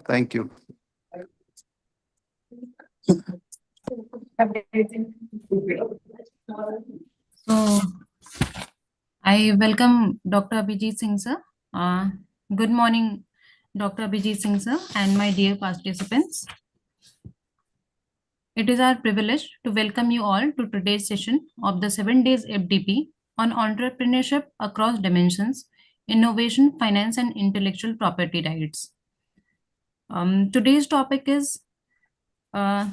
Thank you. So, I welcome Dr. Abhijit Singh sir. Good morning, Dr. Abhijit Singh sir, and my dear participants. It is our privilege to welcome you all to today's session of the 7 days FDP on entrepreneurship across dimensions, innovation, finance, and intellectual property rights. Today's topic is uh,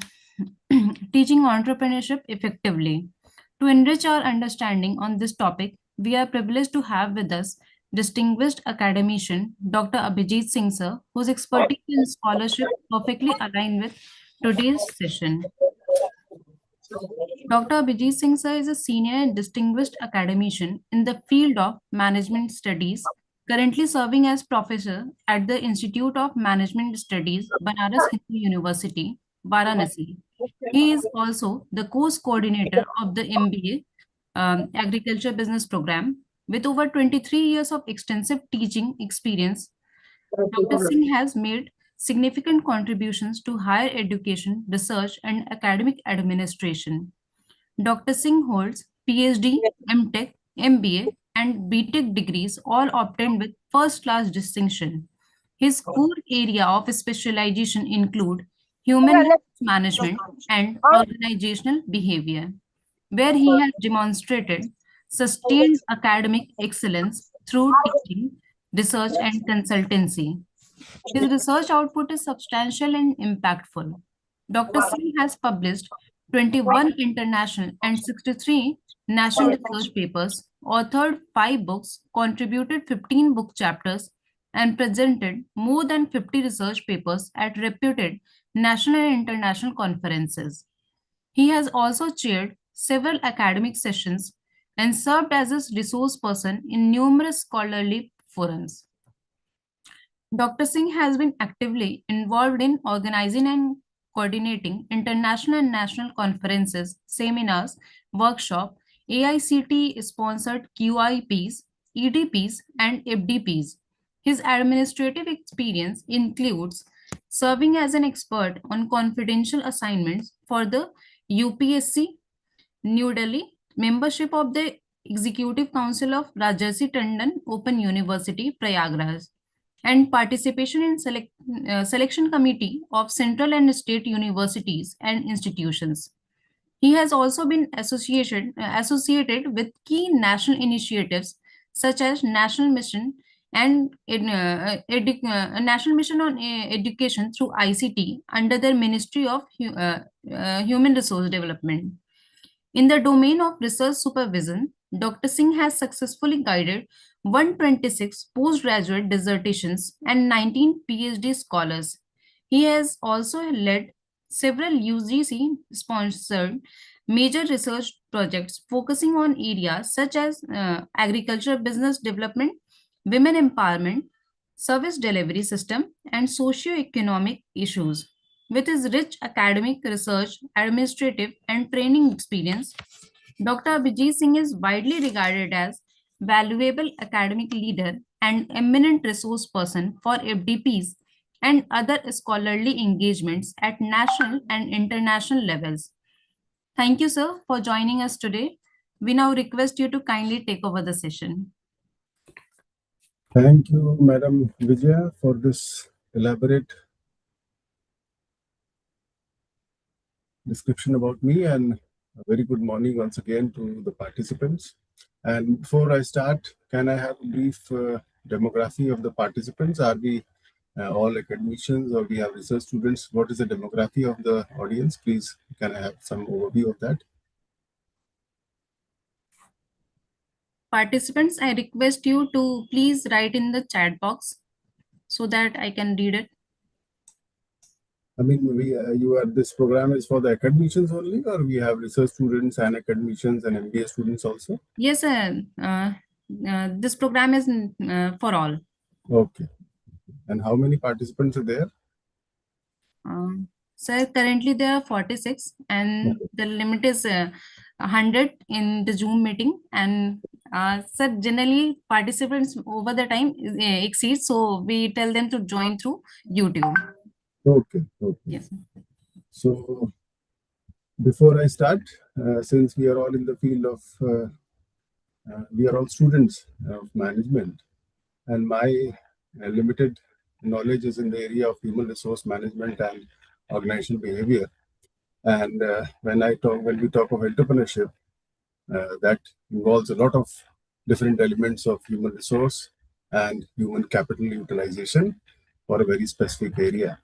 teaching entrepreneurship effectively. To enrich our understanding on this topic, we are privileged to have with us distinguished academician Dr. Abhijit Singh sir, whose expertise and scholarship perfectly align with today's session. Dr. Abhijit Singh sir is a senior and distinguished academician in the field of management studies, currently serving as professor at the Institute of Management Studies, Banaras Hindu University, Varanasi. He is also the course coordinator of the MBA Agriculture Business Program. With over 23 years of extensive teaching experience, Dr. Singh has made significant contributions to higher education, research, and academic administration. Dr. Singh holds PhD, MTech, MBA, and BTech degrees, all obtained with first class distinction. His core area of specialization include human resource management and organizational behavior, where he has demonstrated sustained academic excellence through teaching, research, and consultancy. His research output is substantial and impactful. Dr. Singh has published 21 international and 63 national research papers, authored 5 books, contributed 15 book chapters, and presented more than 50 research papers at reputed national and international conferences. He has also chaired several academic sessions and served as a resource person in numerous scholarly forums. Dr. Singh has been actively involved in organizing and coordinating international and national conferences, seminars, workshops, AICT sponsored QIPs, EDPs, and FDPs. His administrative experience includes serving as an expert on confidential assignments for the UPSC, New Delhi, membership of the Executive Council of Rajarsi Tandon Open University, Prayagraj, and participation in selection committee of central and state universities and institutions. He has also been associated with key national initiatives such as National Mission and National Mission on Education through ICT under the Ministry of Human Resource Development. In the domain of research supervision, Dr. Singh has successfully guided 126 postgraduate dissertations and 19 PhD scholars. He has also led several UGC sponsored major research projects focusing on areas such as agriculture business development, women empowerment, service delivery system, and socio-economic issues. With his rich academic research, administrative, and training experience, Dr. Abhijit Singh is widely regarded as valuable academic leader and eminent resource person for FDPs and other scholarly engagements at national and international levels. Thank you, sir, for joining us today. We now request you to kindly take over the session. Thank you, Madam Vijaya, for this elaborate description about me, and a very good morning once again to the participants. And before I start, can I have a brief demography of the participants? Are we all academicians, or we have research students? What is the demography of the audience? Please, can I have some overview of that? Participants, I request you to please write in the chat box so that I can read it. I mean, this program is for the academicians only, or we have research students and academicians and MBA students also? Yes, this program is for all. Okay. And how many participants are there? Sir, currently there are 46 and Okay. the limit is 100 in the Zoom meeting. And sir, generally participants over the time exceed, so we tell them to join through YouTube. Okay. Okay. Yes. So before I start, since we are all in the field of, we are all students of management, and my limited knowledge is in the area of human resource management and organizational behavior. And when we talk of entrepreneurship, that involves a lot of different elements of human resource and human capital utilization for a very specific area.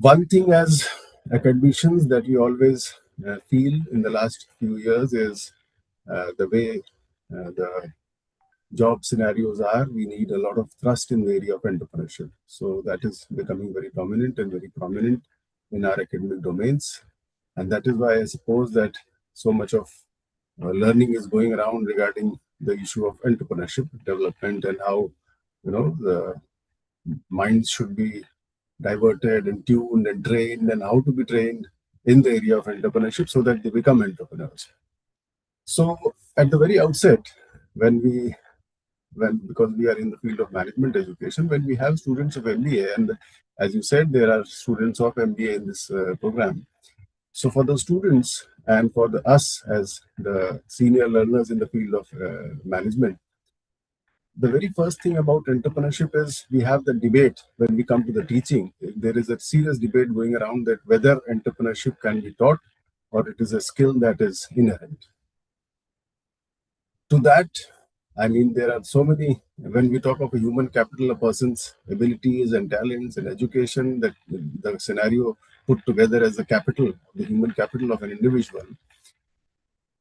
One thing as academicians that we always feel in the last few years is the way the job scenarios are, we need a lot of thrust in the area of entrepreneurship. So that is becoming very dominant and very prominent in our academic domains. And that is why I suppose that so much of learning is going around regarding the issue of entrepreneurship development and how the minds should be diverted and tuned and trained, and how to be trained in the area of entrepreneurship so that they become entrepreneurs. So at the very outset, when we when because we are in the field of management education, when we have students of MBA, and as you said, there are students of MBA in this program. So for the students and for us as the senior learners in the field of management, the very first thing about entrepreneurship is we have the debate when we come to the teaching. There is a serious debate going around that whether entrepreneurship can be taught or it is a skill that is inherent. To that, I mean, there are so many, when we talk of a human capital, a person's abilities and talents and education, that the scenario put together as the capital, the human capital of an individual,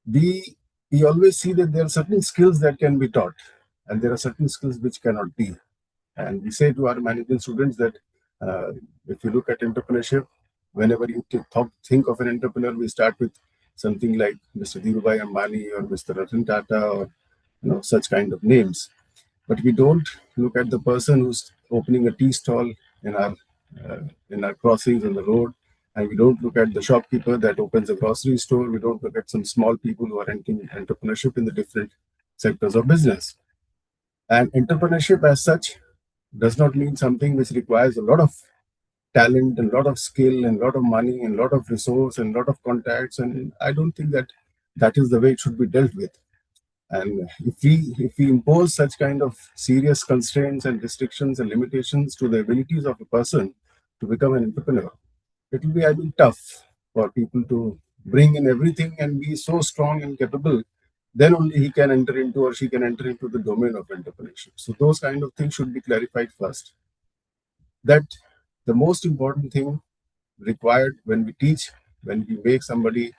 we always see that there are certain skills that can be taught and there are certain skills which cannot be. And we say to our management students that if you look at entrepreneurship, whenever you think of an entrepreneur, we start with something like Mr. Dhirubhai Ambani or Mr. Ratan Tata or such kind of names. But we don't look at the person who's opening a tea stall in our crossings on the road, and we don't look at the shopkeeper that opens a grocery store. We don't look at some small people who are entering entrepreneurship in the different sectors of business. And entrepreneurship as such does not mean something which requires a lot of talent and a lot of skill and a lot of money and a lot of resource and a lot of contacts. And I don't think that that is the way it should be dealt with. And if we impose such kind of serious constraints and restrictions and limitations to the abilities of a person to become an entrepreneur, it will be, I mean, tough for people to bring in everything and be so strong and capable. Then only he can enter into, or she can enter into, the domain of entrepreneurship. So those kind of things should be clarified first. That the most important thing required when we teach, when we make somebody,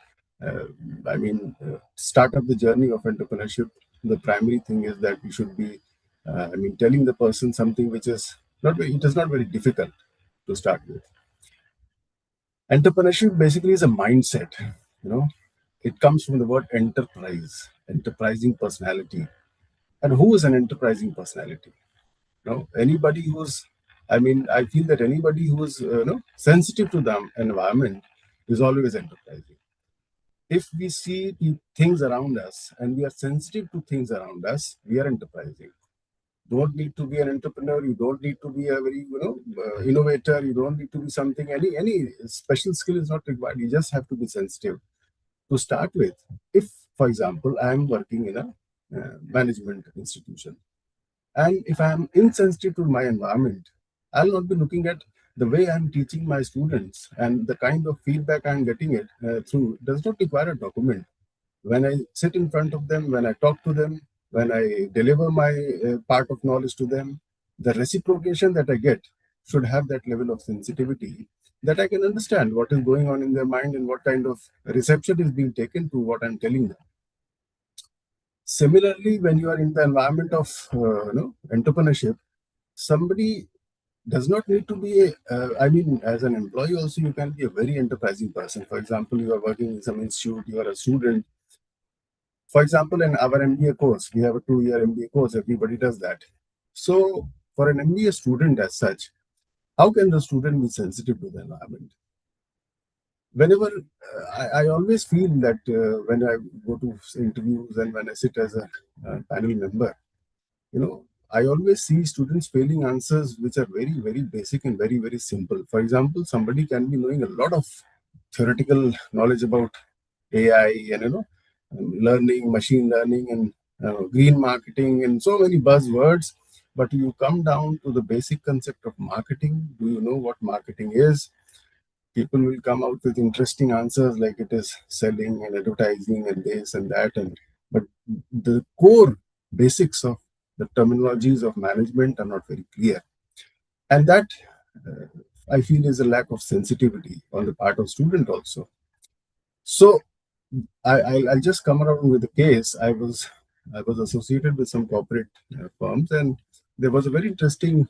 start up the journey of entrepreneurship, the primary thing is that we should be, telling the person something which is it is not very difficult to start with. Entrepreneurship basically is a mindset, it comes from the word enterprise, enterprising personality. And who is an enterprising personality? Anybody who's, I feel that anybody who's sensitive to the environment is always enterprising. If we see things around us and we are sensitive to things around us, we are enterprising. Don't need to be an entrepreneur. You don't need to be a very innovator. You don't need to be something. Any special skill is not required. You just have to be sensitive to start with. If, for example, I am working in a management institution, and if I am insensitive to my environment, I'll not be looking at the way I'm teaching my students, and the kind of feedback I'm getting it through does not require a document. When I sit in front of them, when I talk to them, when I deliver my part of knowledge to them, the reciprocation that I get should have that level of sensitivity that I can understand what is going on in their mind and what kind of reception is being taken to what I'm telling them. Similarly, when you are in the environment of entrepreneurship, somebody does not need to be I mean, as an employee also, you can be a very enterprising person. For example, you are working in some institute, you are a student. For example, in our MBA course, we have a 2-year MBA course, everybody does that. So for an MBA student as such, how can the student be sensitive to the environment? Whenever I always feel that when I go to interviews and when I sit as a panel member, you know, I always see students failing answers which are very, very basic and very, very simple. For example, somebody can be knowing a lot of theoretical knowledge about AI and learning, machine learning, and green marketing, and so many buzzwords. But you come down to the basic concept of marketing. Do you know what marketing is? People will come out with interesting answers like it is selling and advertising and this and that, and but the core basics of the terminologies of management are not very clear, and that uh, I feel is a lack of sensitivity on the part of student also. So I'll just come around with the case. I was associated with some corporate firms, and there was a very interesting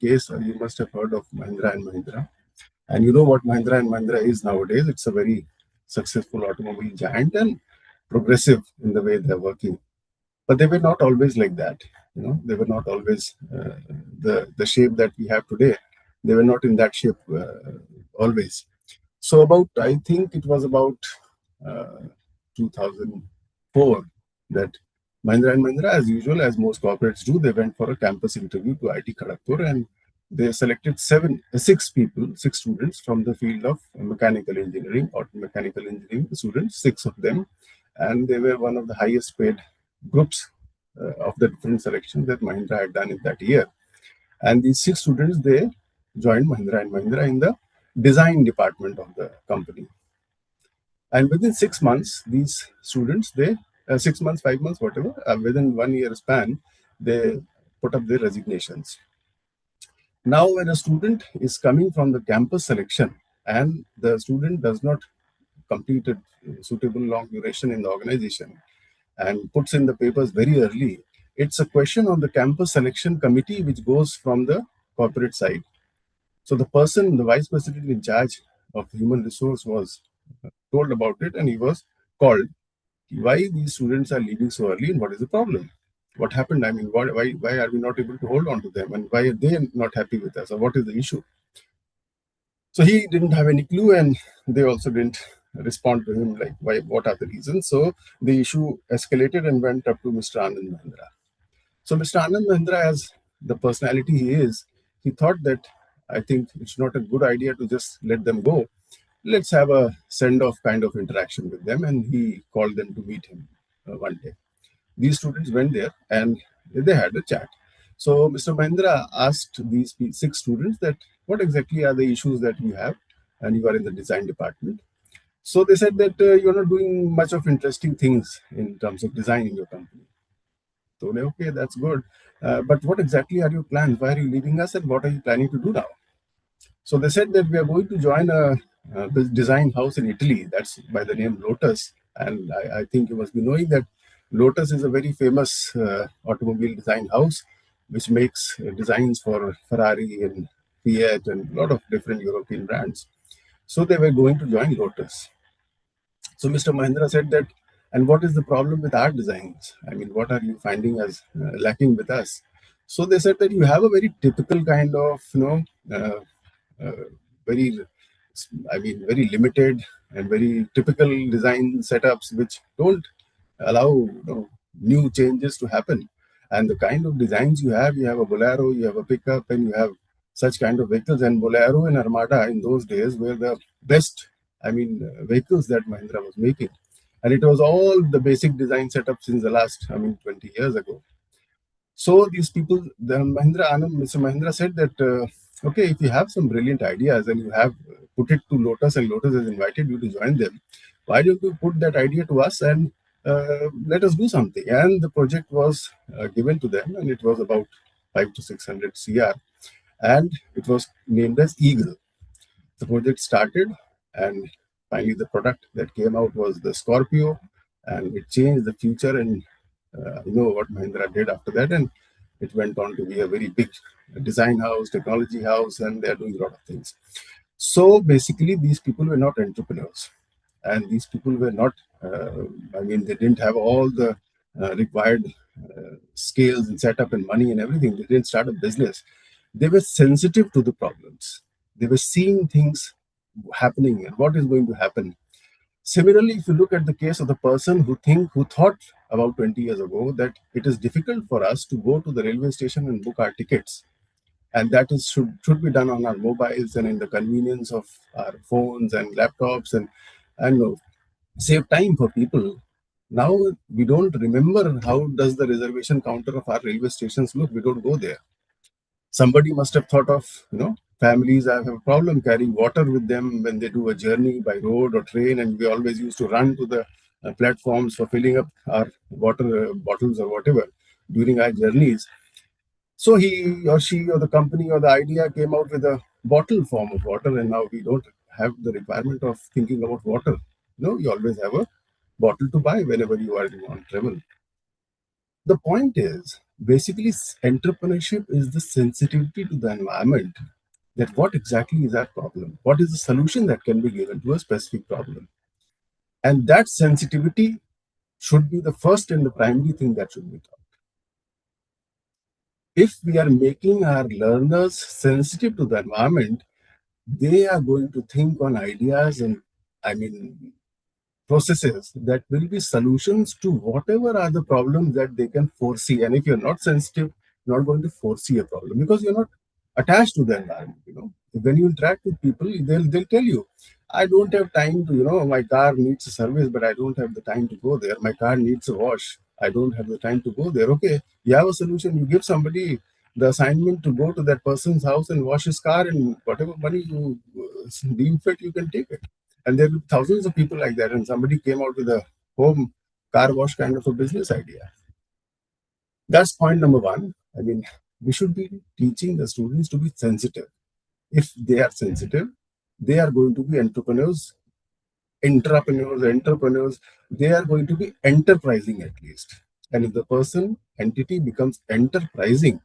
case. You must have heard of Mahindra and Mahindra. And you know what Mahindra and Mahindra is nowadays? It's a very successful automobile giant and progressive in the way they're working. But they were not always like that. They were not always the shape that we have today. They were not in that shape always. So I think it was about uh, 2004 that Mahindra and Mahindra, as usual, as most corporates do, they went for a campus interview to IIT Kharagpur, and they selected six students from the field of mechanical engineering, or mechanical engineering students, six of them, and they were one of the highest paid groups of the different selections that Mahindra had done in that year. And these six students, they joined Mahindra and Mahindra in the design department of the company. And within 6 months, these students, they 6 months, 5 months, whatever, within 1 year span, they put up their resignations. Now, when a student is coming from the campus selection and the student does not complete a suitable long duration in the organization and puts in the papers very early, it's a question on the campus selection committee which goes from the corporate side. So the vice president in charge of human resource was told about it, and he was called. Why these students are leaving so early and what is the problem? What happened? I mean, why are we not able to hold on to them, and why are they not happy with us, or what is the issue? So he didn't have any clue, and they also didn't respond to him like what are the reasons. So the issue escalated and went up to Mr. Anand Mahindra. So Mr. Anand Mahindra, as the personality he is, he thought that I think it's not a good idea to just let them go. Let's have a send off kind of interaction with them. And he called them to meet him one day. These students went there and they had a chat. So Mr. Mahindra asked these six students that what exactly are the issues that you have, and you are in the design department. So they said that you're not doing much of interesting things in terms of design in your company. So they, okay, that's good. But what exactly are your plans? Why are you leaving us, and what are you planning to do now? So they said that we are going to join a design house in Italy. That's by the name Lotus. And I think you must be knowing that Lotus is a very famous automobile design house, which makes designs for Ferrari and Fiat and a lot of different European brands. So they were going to join Lotus. So Mr. Mahindra said that, and what is the problem with our designs? I mean, what are you finding as lacking with us? So they said that you have a very typical kind of, uh, uh, very, very limited and very typical design setups which don't allow new changes to happen. And the kind of designs you have a Bolero, you have a pickup, and you have such kind of vehicles. And Bolero and Armada in those days were the best, vehicles that Mahindra was making. And it was all the basic design setup since the last, 20 years ago. So these people, Mr. Mahindra said that, okay, if you have some brilliant ideas and you have put it to Lotus and Lotus has invited you to join them, why don't you put that idea to us and let us do something? And the project was given to them, and it was about 5 to 600 CR, and it was named as Eagle. The project started, and finally the product that came out was the Scorpio, and it changed the future. And you know what Mahindra did after that, and it went on to be a very big design house, technology house, and they are doing a lot of things. So basically, these people were not entrepreneurs, and these people were not. I mean, they didn't have all the required skills and setup and money and everything. They didn't start a business. They were sensitive to the problems. They were seeing things happening and what is going to happen. Similarly, if you look at the case of the person who thought about 20 years ago that it is difficult for us to go to the railway station and book our tickets, and that is should be done on our mobiles and in the convenience of our phones and laptops, and save time for people. Now we don't remember how does the reservation counter of our railway stations look. We don't go there. Somebody must have thought of, families have a problem carrying water with them when they do a journey by road or train, and we always used to run to the platforms for filling up our water bottles or whatever during our journeys. So he or she or the company or the idea came out with a bottle form of water, and now we don't have the requirement of thinking about water. You always have a bottle to buy whenever you are on travel. The point is basically entrepreneurship is the sensitivity to the environment, that what exactly is our problem, what is the solution that can be given to a specific problem, and that sensitivity should be the first and the primary thing that should be taught. If we are making our learners sensitive to the environment, they are going to think on ideas and, I mean, processes that will be solutions to whatever are the problems that they can foresee. And if you're not sensitive, you're not going to foresee a problem because you're not attached to the environment. When you interact with people, they'll tell you, I don't have time to, my car needs a service, but I don't have the time to go there. My car needs a wash. I don't have the time to go there. Okay, you have a solution. You give somebody the assignment to go to that person's house and wash his car, and whatever money you deem fit, you can take it. And there were thousands of people like that. And somebody came out with a home car wash kind of a business idea. That's point number one. I mean, we should be teaching the students to be sensitive. If they are sensitive, they are going to be entrepreneurs. They are going to be enterprising at least. And if the entity becomes enterprising,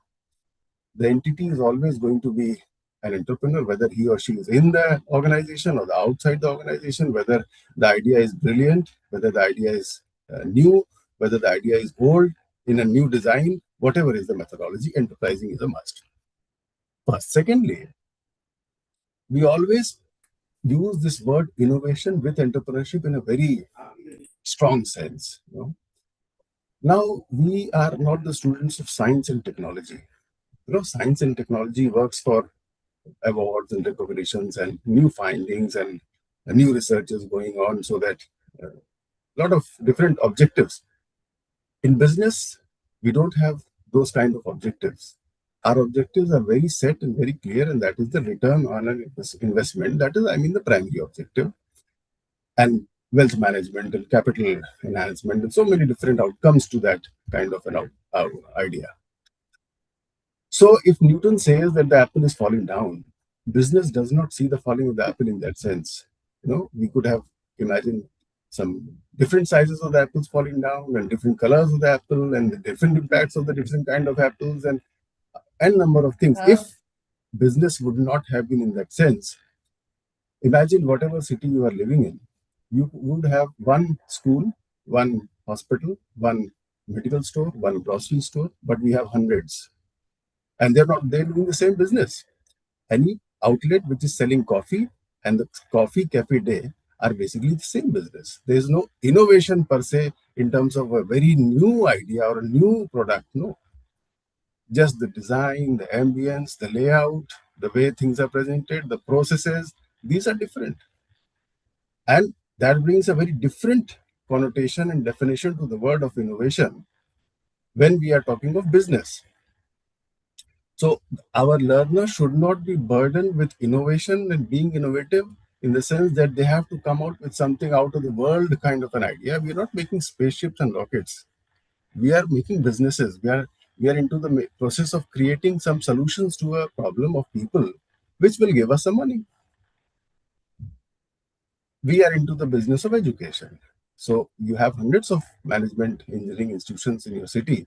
the entity is always going to be an entrepreneur, whether he or she is in the organization or the outside the organization, whether the idea is brilliant, whether the idea is new, whether the idea is old in a new design, whatever is the methodology, enterprising is a must. First. Secondly, we always use this word innovation with entrepreneurship in a very strong sense. Now, we are not the students of science and technology. Science and technology works for awards and recognitions and new findings and new research is going on, so that a lot of different objectives. In business, we don't have those kind of objectives. Our objectives are very set and very clear, and that is the return on an investment. That is, the primary objective. And wealth management and capital enhancement, and so many different outcomes to that kind of an idea. So if Newton says that the apple is falling down, business does not see the falling of the apple in that sense. We could have imagined some different sizes of the apples falling down and different colors of the apple and the different impacts of the different kind of apples and n number of things. If business would not have been in that sense, imagine whatever city you are living in, you would have one school, one hospital, one medical store, one grocery store, but we have hundreds. And they're doing the same business. Any outlet which is selling coffee and the coffee cafe day are basically the same business. There's no innovation per se in terms of a very new idea or a new product. No. Just the design, the ambience, the layout, the way things are presented, the processes, these are different. And that brings a very different connotation and definition to the word of innovation when we are talking of business. So our learners should not be burdened with innovation and being innovative in the sense that they have to come out with something out of the world kind of an idea. We are not making spaceships and rockets. We are making businesses. We are We are into the process of creating some solutions to a problem of people, which will give us some money. We are into the business of education. So you have hundreds of management engineering institutions in your city,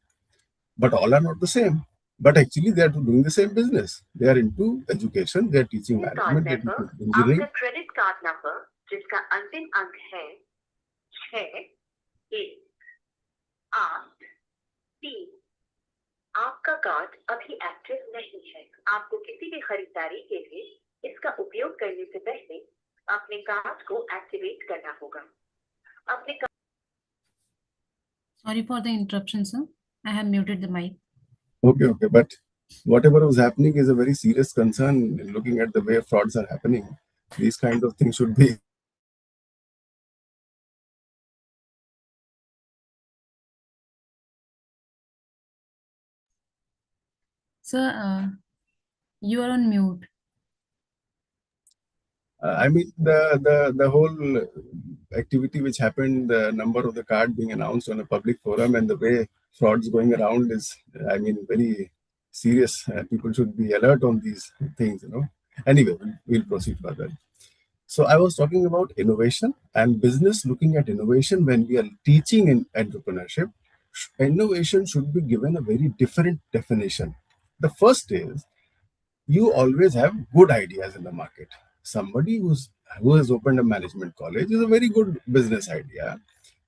but all are not the same. But actually, they are doing the same business. They are into education. They are teaching management. They are teaching engineering. आपका credit card number जिसका अंतिम अंक है 6 1 8 3 आपका card अभी active नहीं है। आपको किसी भी खरीदारी के लिए इसका उपयोग करने से पहले अपने कार्ड को एक्टिवेट करना होगा। अपने Sorry for the interruption, sir. I have muted the mic. Okay, but whatever was happening is a very serious concern. Looking at the way frauds are happening, these kinds of things should be. Sir, you are on mute. I mean, the whole activity which happened, the number of the card being announced on a public forum, and the way frauds going around is, I mean, very serious. People should be alert on these things, you know. Anyway, we'll proceed further. So I was talking about innovation and business looking at innovation when we are teaching in entrepreneurship. Innovation should be given a very different definition. The first is you always have good ideas in the market. Somebody who has opened a management college is a very good business idea.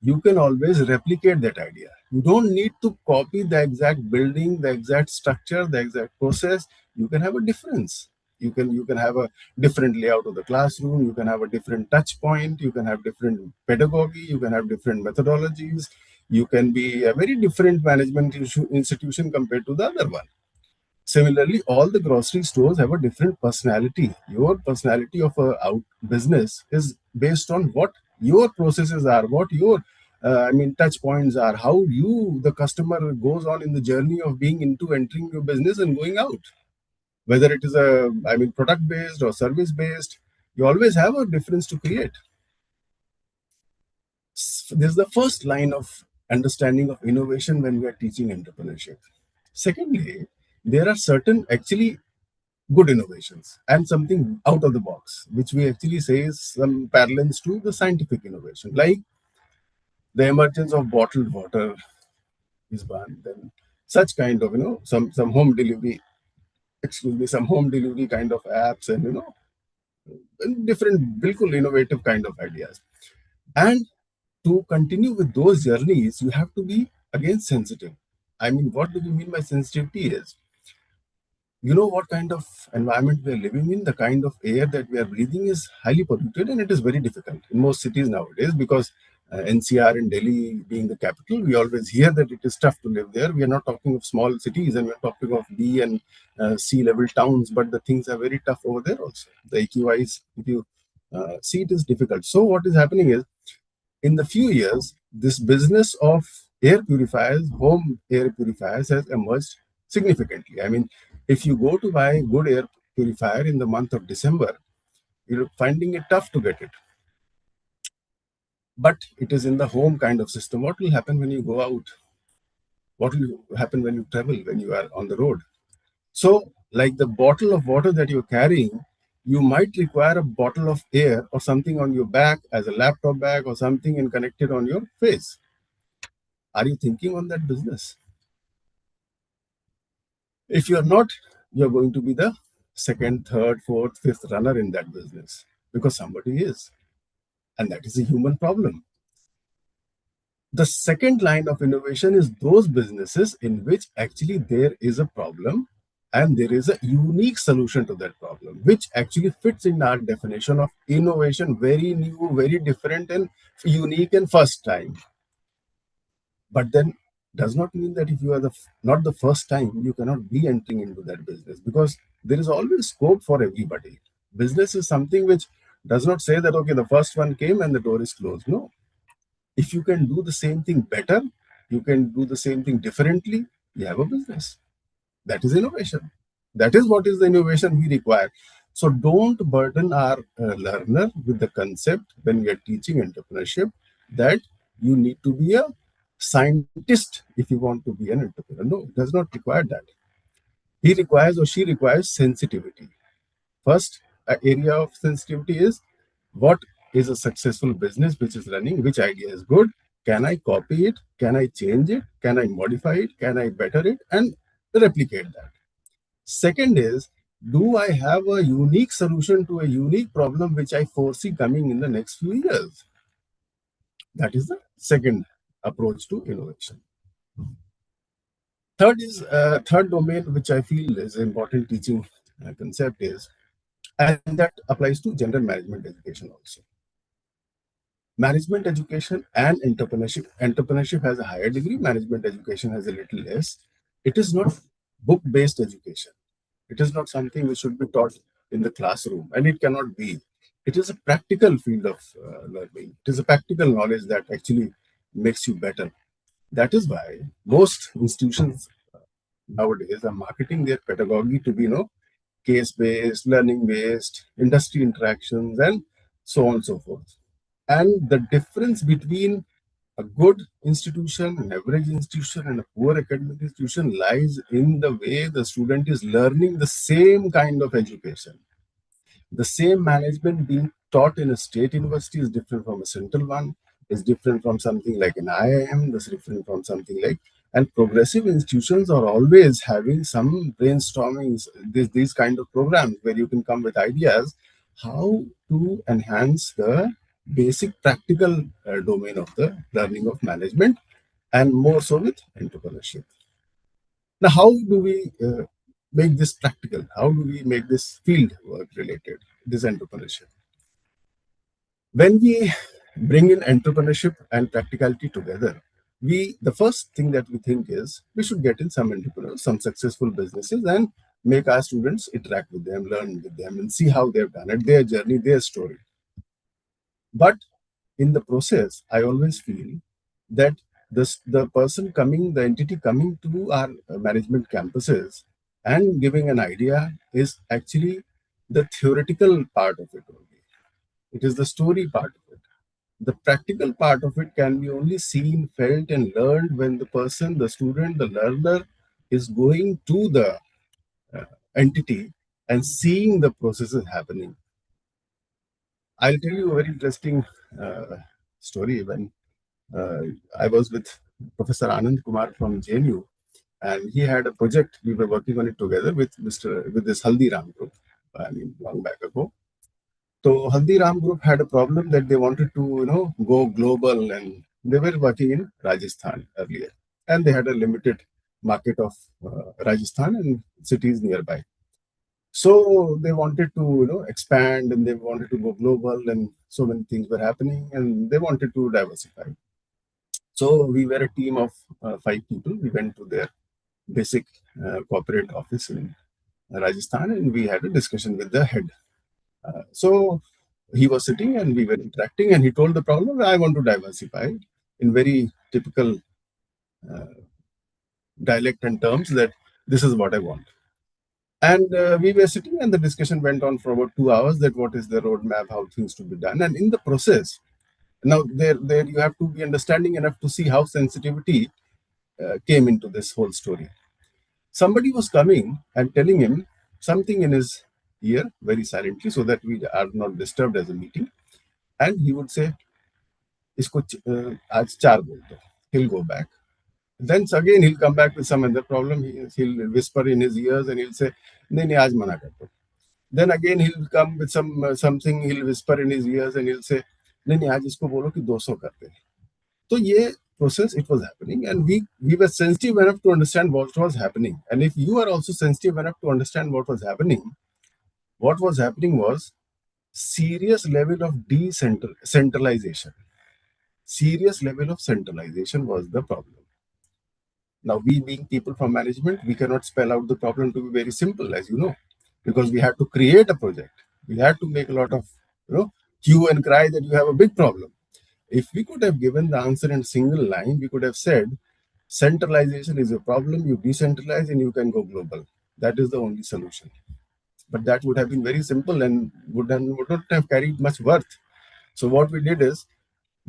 You can always replicate that idea. You don't need to copy the exact building, the exact structure, the exact process. You can have a difference. You can have a different layout of the classroom. You can have a different touch point. You can have different pedagogy. You can have different methodologies. You can be a very different management institution compared to the other one. Similarly, all the grocery stores have a different personality. Your personality of a out business is based on what your processes are, what your touch points are, how you, the customer, goes on in the journey of being into entering your business and going out. Whether it is product based or service based, you always have a difference to create. This is the first line of understanding of innovation when we are teaching entrepreneurship. Secondly, there are certain actually good innovations and something out of the box, which we actually say is some parallels to the scientific innovation, like the emergence of bottled water is one. Then such kind of some home delivery, some home delivery kind of apps, and different, bilkul innovative kind of ideas. And to continue with those journeys, you have to be again sensitive. I mean, what do we mean by sensitivity is, you know what kind of environment we are living in, the kind of air that we are breathing is highly polluted, and it is very difficult in most cities nowadays because NCR and Delhi being the capital, we always hear that it is tough to live there. We are not talking of small cities, and we are talking of B and C level towns, but the things are very tough over there also. The AQIs, if you see, it is difficult. So what is happening is, in the few years, this business of air purifiers, home air purifiers, has emerged significantly. I mean, if you go to buy good air purifier in the month of December, you're finding it tough to get it. But it is in the home kind of system. What will happen when you go out? What will happen when you travel, when you are on the road? So, like the bottle of water that you're carrying, you might require a bottle of air or something on your back as a laptop bag or something and connect it on your face. Are you thinking on that business? If you're not, you're going to be the second, third, fourth, fifth runner in that business because somebody is. And that is a human problem. The second line of innovation is those businesses in which actually there is a problem and there is a unique solution to that problem, which actually fits in our definition of innovation, very new, very different, and unique and first time. But then does not mean that if you are not the first time, you cannot be entering into that business, because there is always scope for everybody. Business is something which does not say that, okay, the first one came and the door is closed. No. If you can do the same thing better, you can do the same thing differently, you have a business. That is innovation. That is what is the innovation we require. So don't burden our learner with the concept when we are teaching entrepreneurship that you need to be a scientist if you want to be an entrepreneur. No, it does not require that. He requires or she requires sensitivity. First area of sensitivity is what is a successful business which is running, which idea is good, can I copy it, can I change it, can I modify it, can I better it and replicate that. Second is, do I have a unique solution to a unique problem which I foresee coming in the next few years? That is the second approach to innovation. Third domain which I feel is an important teaching concept is, and that applies to general management education also. Management education and entrepreneurship. Entrepreneurship has a higher degree, management education has a little less. It is not book-based education. It is not something which should be taught in the classroom, and it cannot be. It is a practical field of learning. It is a practical knowledge that actually makes you better. That is why most institutions nowadays are marketing their pedagogy to be, case-based, learning-based, industry interactions, and so on and so forth. And the difference between a good institution, an average institution, and a poor academic institution lies in the way the student is learning the same kind of education. The same management being taught in a state university is different from a central one, is different from something like an IIM, is different from something like, and progressive institutions are always having some brainstorming, these kind of programs where you can come with ideas how to enhance the basic practical domain of the learning of management, and more so with entrepreneurship. Now, how do we make this practical? How do we make this field work related, this entrepreneurship? When we bring in entrepreneurship and practicality together, the first thing that we think is we should get in some entrepreneurs, some successful businesses, and make our students interact with them, learn with them, and see how they've done it, their journey, their story. But in the process, I always feel that the entity coming to our management campuses and giving an idea is actually the theoretical part of it only. It is the story part of it. The practical part of it can be only seen, felt, and learned when the person, the student, the learner is going to the entity and seeing the processes happening. I'll tell you a very interesting story. When I was with Professor Anand Kumar from JNU, and he had a project. We were working on it together with this Haldiram group. I mean, long back ago. So Haldiram group had a problem that they wanted to, go global, and they were working in Rajasthan earlier, and they had a limited market of Rajasthan and cities nearby. So they wanted to, expand, and they wanted to go global, and so many things were happening, and they wanted to diversify. So we were a team of 5 people. We went to their basic corporate office in Rajasthan, and we had a discussion with the head. So he was sitting and we were interacting, and he told the problem, I want to diversify, in very typical dialect and terms, that this is what I want. And we were sitting, and the discussion went on for about 2 hours, that what is the roadmap, how things to be done. And in the process, now there you have to be understanding enough to see how sensitivity came into this whole story. Somebody was coming and telling him something in his ear very silently, so that we are not disturbed as a meeting. And he would say, "Isko aaj 4 bol do." He'll go back. Then again he'll come back with some other problem. He'll whisper in his ears and he'll say, "Nahi, nahi, aaj mana kar do." Then again he'll come with something. He'll whisper in his ears and he'll say, "Nahi, nahi, aaj isko bolo ki 200 karte hain." So ye process, it was happening, and we were sensitive enough to understand what was happening. And if you are also sensitive enough to understand what was happening was serious level of centralization. Serious level of centralization was the problem. Now, we being people from management, we cannot spell out the problem to be very simple, as you know, because we had to create a project. We had to make a lot of, hue and cry that you have a big problem. If we could have given the answer in single line, we could have said, centralization is a problem, you decentralize and you can go global. That is the only solution. But that would have been very simple and would not have carried much worth. So what we did is,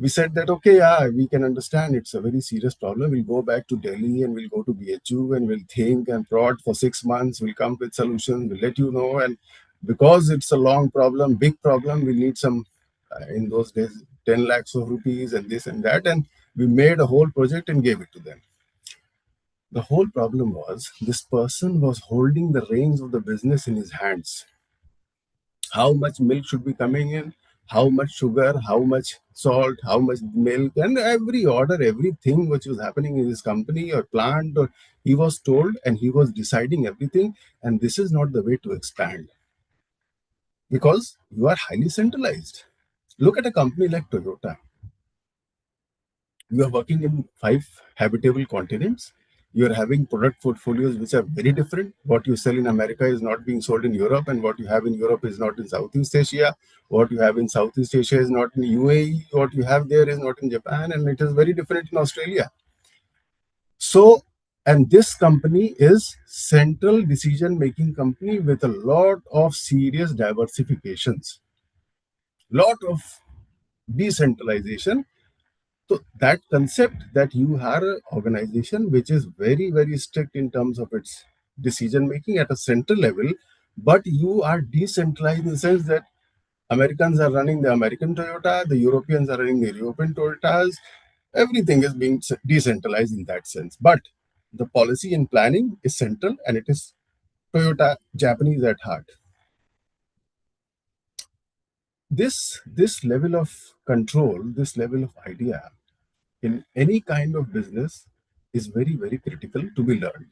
we said that, okay, yeah, we can understand it's a very serious problem. We'll go back to Delhi and we'll go to BHU and we'll think and prod for 6 months. We'll come with solutions. We'll let you know. And because it's a long problem, big problem, we need some, in those days, 10 lakhs of rupees and this and that. And we made a whole project and gave it to them. The whole problem was this person was holding the reins of the business in his hands. How much milk should be coming in, how much sugar, how much salt, how much milk, and every order, everything which was happening in his company or plant, or he was told and he was deciding everything. And this is not the way to expand, because you are highly centralized. Look at a company like Toyota. You are working in 5 habitable continents. You are having product portfolios which are very different. What you sell in America is not being sold in Europe, and what you have in Europe is not in Southeast Asia. What you have in Southeast Asia is not in UAE. What you have there is not in Japan, and it is very different in Australia. So, and this company is central decision-making company with a lot of serious diversifications, lot of decentralization. So that concept that you have an organization which is very, very strict in terms of its decision making at a central level, but you are decentralized in the sense that Americans are running the American Toyota, the Europeans are running the European Toyotas, everything is being decentralized in that sense. But the policy and planning is central, and it is Toyota Japanese at heart. This level of control, this level of idea in any kind of business is very, very critical to be learned.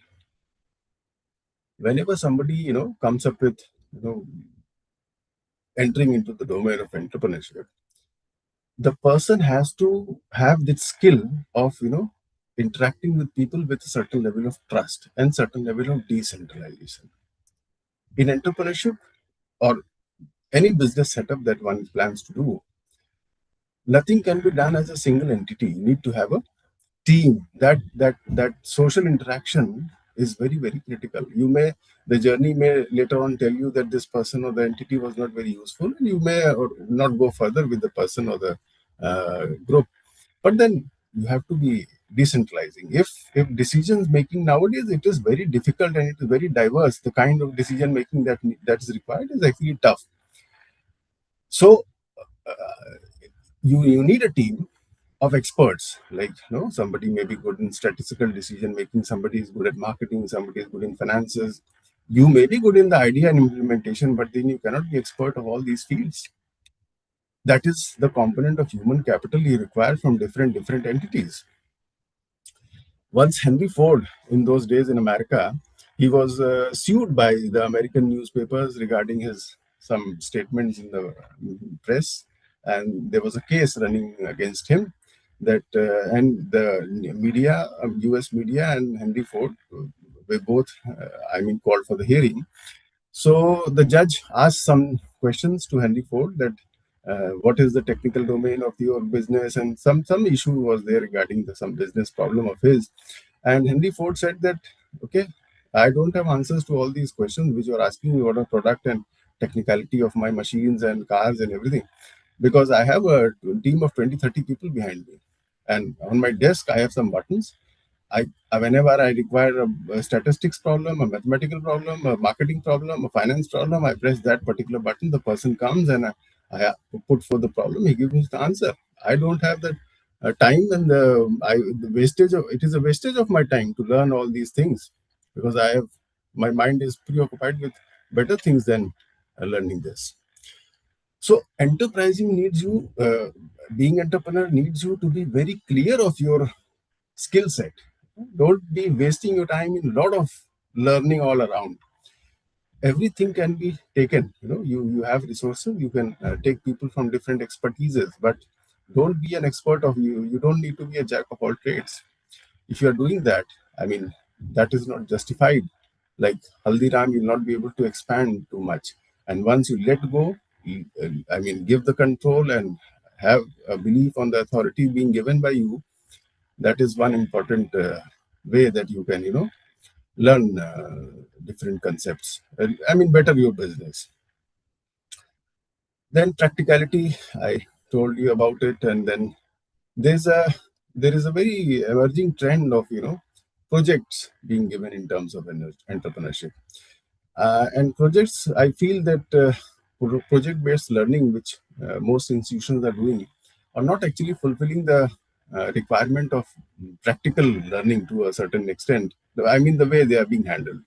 Whenever somebody comes up with entering into the domain of entrepreneurship, the person has to have the skill of interacting with people with a certain level of trust and certain level of decentralization. In entrepreneurship or any business setup that one plans to do, nothing can be done as a single entity. You need to have a team. That social interaction is very, very critical. The journey may later on tell you that this person or the entity was not very useful, and you may or not go further with the person or the group. But then you have to be decentralizing. If decisions making nowadays, it is very difficult and it is very diverse. The kind of decision making that is required is actually tough. So you need a team of experts. Like somebody may be good in statistical decision making, somebody is good at marketing, somebody is good in finances. You may be good in the idea and implementation, but then you cannot be expert of all these fields. That is the component of human capital you require from different entities. Once Henry Ford, in those days in America, he was sued by the American newspapers regarding his some statements in the press, and there was a case running against him. That and the media, U.S. media, and Henry Ford were both, called for the hearing. So the judge asked some questions to Henry Ford that what is the technical domain of your business, and some issue was there regarding some business problem of his. And Henry Ford said that, okay, I don't have answers to all these questions which you are asking me, what are product and technicality of my machines and cars and everything, because I have a team of 20-30 people behind me, and on my desk I have some buttons. Whenever I require a statistics problem, a mathematical problem, a marketing problem, a finance problem, I press that particular button. The person comes and I put for the problem. He gives me the answer. I don't have that time, and the wastage of it is a wastage of my time to learn all these things, because my mind is preoccupied with better things than learning this. So enterprising needs you, being entrepreneur needs you to be very clear of your skill set. Don't be wasting your time in a lot of learning all around. Everything can be taken. You have resources. You can take people from different expertises, but don't be an expert of you. You don't need to be a jack of all trades. If you are doing that, that is not justified. Like Haldiram, you'll not be able to expand too much. And once you let go, give the control and have a belief on the authority being given by you. That is one important way that you can, learn different concepts. Better your business. Then practicality, I told you about it. And then there is a very emerging trend of projects being given in terms of entrepreneurship. And projects, I feel that project-based learning, which most institutions are doing, are not actually fulfilling the requirement of practical learning to a certain extent. I mean, the way they are being handled.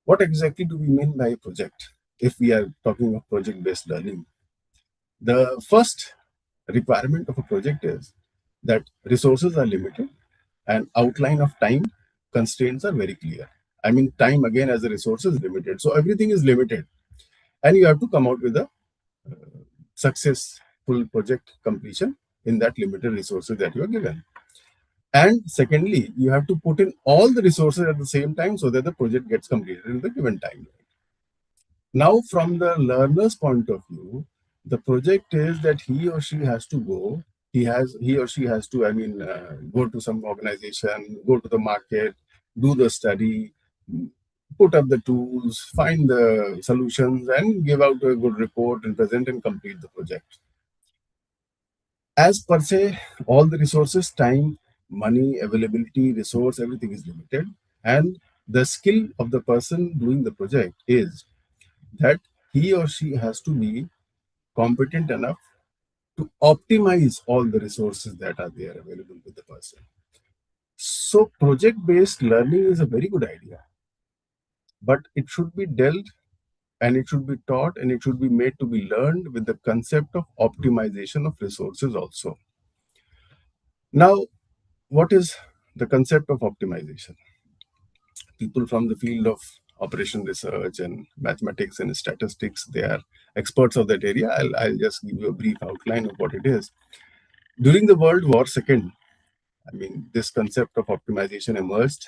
What exactly do we mean by a project if we are talking of project-based learning? The first requirement of a project is that resources are limited and outline of time constraints are very clear. I mean, time again as a resource is limited. So everything is limited. And you have to come out with a successful project completion in that limited resources that you are given. And secondly, you have to put in all the resources at the same time so that the project gets completed in the given time. Now, from the learner's point of view, the project is that he or she has to go. He or she has to, go to some organization, go to the market, do the study, put up the tools, find the solutions, and give out a good report and present and complete the project. As per se, all the resources, time, money, availability, resource, everything is limited. And the skill of the person doing the project is that he or she has to be competent enough to optimize all the resources that are there available with the person. So project-based learning is a very good idea, but it should be dealt and it should be taught and it should be made to be learned with the concept of optimization of resources also. Now, what is the concept of optimization? People from the field of operation research and mathematics and statistics, they are experts of that area. I'll just give you a brief outline of what it is. During the World War II, this concept of optimization emerged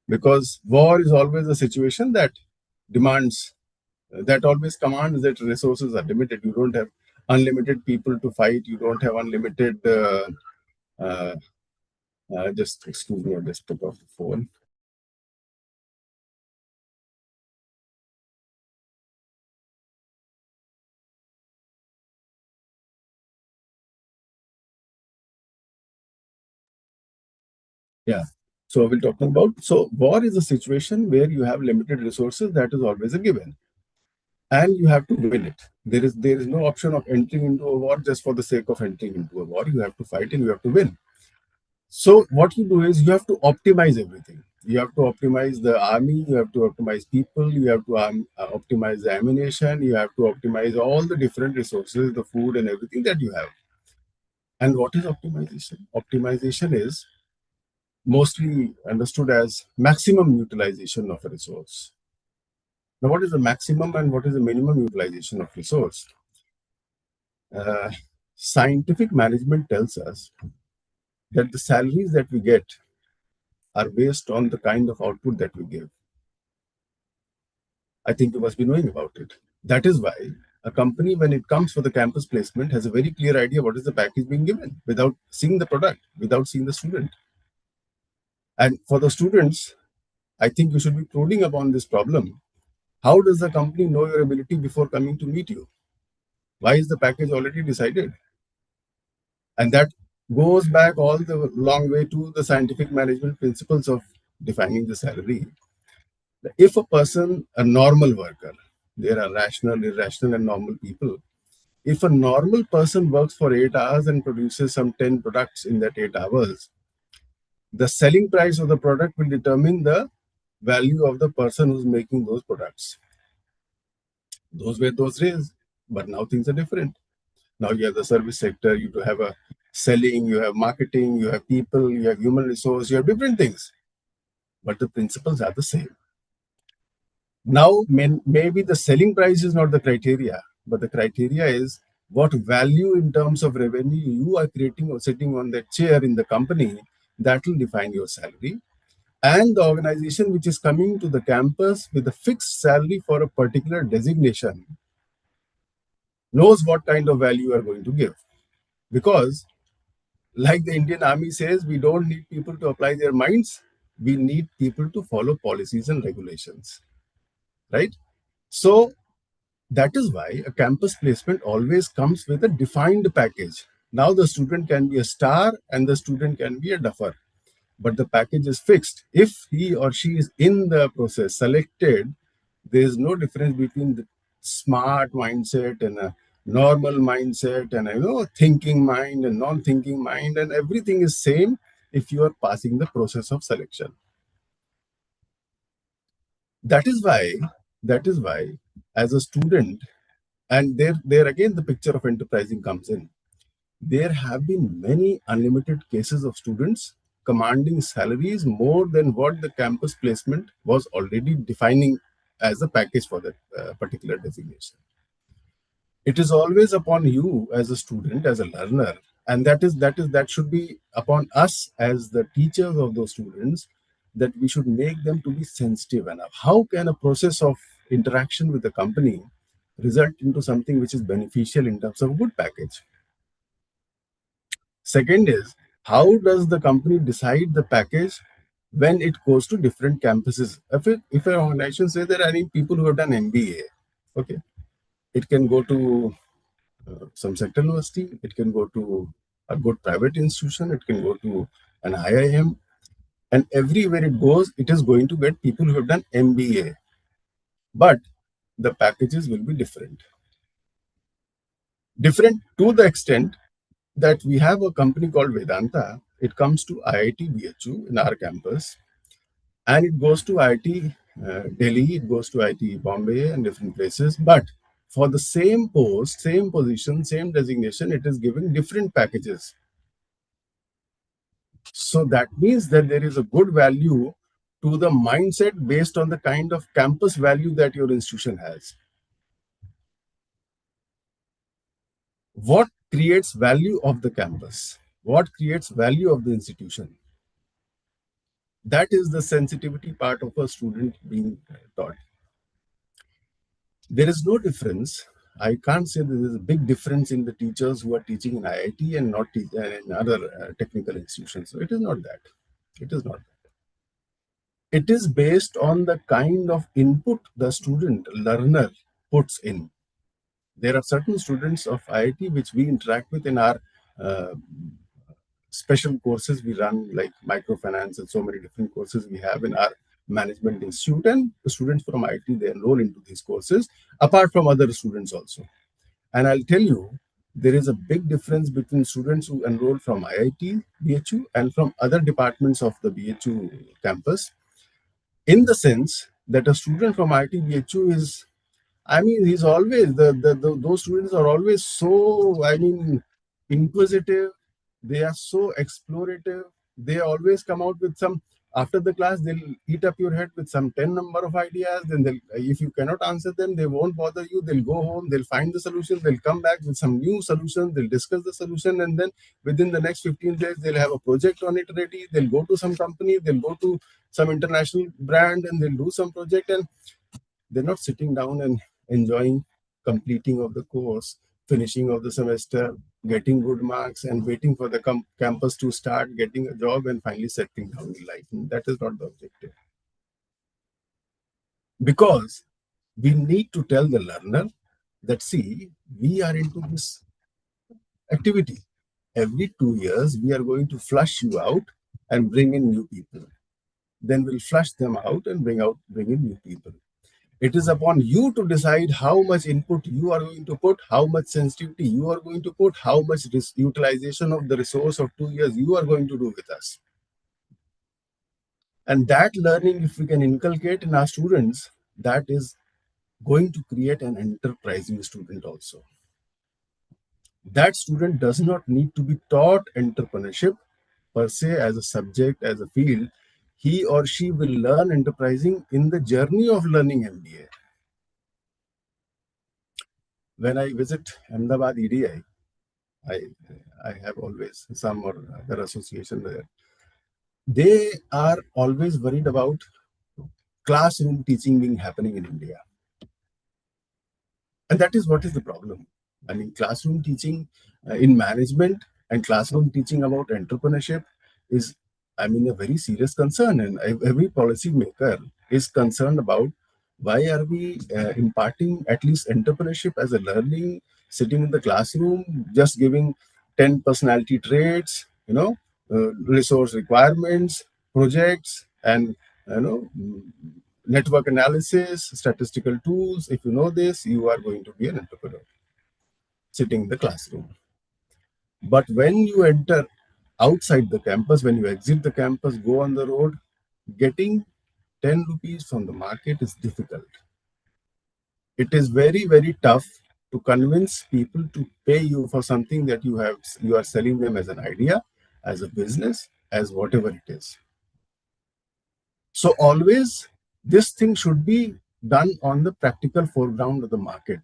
because war is always a situation that demands, that always commands that resources are limited. You don't have unlimited people to fight. You don't have unlimited, just excuse me, I just took off the phone. Yeah. So we're talking about, so war is a situation where you have limited resources, that is always a given. And you have to win it. There is no option of entering into a war just for the sake of entering into a war. You have to fight and you have to win. So what you do is you have to optimize everything. You have to optimize the army, you have to optimize people, you have to optimize the ammunition, you have to optimize all the different resources, the food and everything that you have. And what is optimization? Optimization is mostly understood as maximum utilization of a resource. Now, what is the maximum and what is the minimum utilization of resource? Scientific management tells us that the salaries that we get are based on the kind of output that we give. I think you must be knowing about it. That is why a company, when it comes for the campus placement, has a very clear idea what is the package being given without seeing the product, without seeing the student. And for the students, I think you should be prodding upon this problem. How does the company know your ability before coming to meet you? Why is the package already decided? And that goes back all the long way to the scientific management principles of defining the salary. If a person, a normal worker, there are rational, irrational, and normal people. If a normal person works for 8 hours and produces some 10 products in that 8 hours, the selling price of the product will determine the value of the person who's making those products. Those were those days, but now things are different. Now you have the service sector, you have a selling, you have marketing, you have people, you have human resource, you have different things, but the principles are the same. Now, maybe the selling price is not the criteria, but the criteria is what value in terms of revenue you are creating or sitting on that chair in the company. That will define your salary. And the organization which is coming to the campus with a fixed salary for a particular designation knows what kind of value you are going to give. Because, like the Indian Army says, we don't need people to apply their minds. We need people to follow policies and regulations. Right? So, that is why a campus placement always comes with a defined package. Now the student can be a star and the student can be a duffer, but the package is fixed. If he or she is in the process selected, there is no difference between the smart mindset and a normal mindset and thinking mind and non-thinking mind, and everything is same if you are passing the process of selection. That is why as a student, and there again the picture of enterprising comes in. There have been many unlimited cases of students commanding salaries more than what the campus placement was already defining as a package for that particular designation. It is always upon you as a student, as a learner, and that should be upon us as the teachers of those students, that we should make them to be sensitive enough. How can a process of interaction with the company result into something which is beneficial in terms of good package? Second is, how does the company decide the package when it goes to different campuses? If an organization says that I need people who have done MBA, okay, it can go to some sector university, it can go to a good private institution, it can go to an IIM, and everywhere it goes, it is going to get people who have done MBA. But the packages will be different. Different to the extent that we have a company called Vedanta. It comes to IIT BHU in our campus, and it goes to IIT Delhi, it goes to IIT Bombay and different places. But for the same post, same position, same designation, it is giving different packages. So that means that there is a good value to the mindset based on the kind of campus value that your institution has. What creates value of the campus? What creates value of the institution? That is the sensitivity part of a student being taught. There is no difference. I can't say there is a big difference in the teachers who are teaching in IIT and not in other technical institutions. So it is not that. It is not that. It is based on the kind of input the student, learner puts in. There are certain students of IIT which we interact with in our special courses we run, like microfinance and so many different courses we have in our management institute, and the students from IIT, they enroll into these courses apart from other students also. And I'll tell you, there is a big difference between students who enroll from IIT BHU and from other departments of the BHU campus, in the sense that a student from IIT BHU is, I mean, he's always those students are always so, I mean, inquisitive. They are so explorative. They always come out with some, after the class they'll eat up your head with some 10 number of ideas. Then they'll, if you cannot answer them, they won't bother you. They'll go home. They'll find the solution. They'll come back with some new solution. They'll discuss the solution, and then within the next 15 days they'll have a project on it ready. They'll go to some company. They'll go to some international brand and they'll do some project, and they're not sitting down and enjoying completing of the course, finishing of the semester, getting good marks, and waiting for the campus to start, getting a job, and finally settling down in life. And that is not the objective. Because we need to tell the learner that, see, we are into this activity. Every 2 years, we are going to flush you out and bring in new people. Then we'll flush them out and bring in new people. It is upon you to decide how much input you are going to put, how much sensitivity you are going to put, how much utilization of the resource of 2 years you are going to do with us. And that learning, if we can inculcate in our students, that is going to create an enterprising student also. That student does not need to be taught entrepreneurship per se as a subject, as a field. He or she will learn enterprising in the journey of learning MBA. When I visit Ahmedabad EDI, I have always some or other association there. They are always worried about classroom teaching being happening in India. And that is what is the problem. I mean, classroom teaching in management and classroom teaching about entrepreneurship is, I mean, a very serious concern. And every policy maker is concerned about why are we imparting at least entrepreneurship as a learning, sitting in the classroom, just giving 10 personality traits, resource requirements, projects, and network analysis, statistical tools. If you know this, you are going to be an entrepreneur sitting in the classroom. But when you enter outside the campus, when you exit the campus, go on the road, getting 10 rupees from the market is difficult. It is very, very tough to convince people to pay you for something that you are selling them as an idea, as a business, as whatever it is. So always this thing should be done on the practical foreground of the market.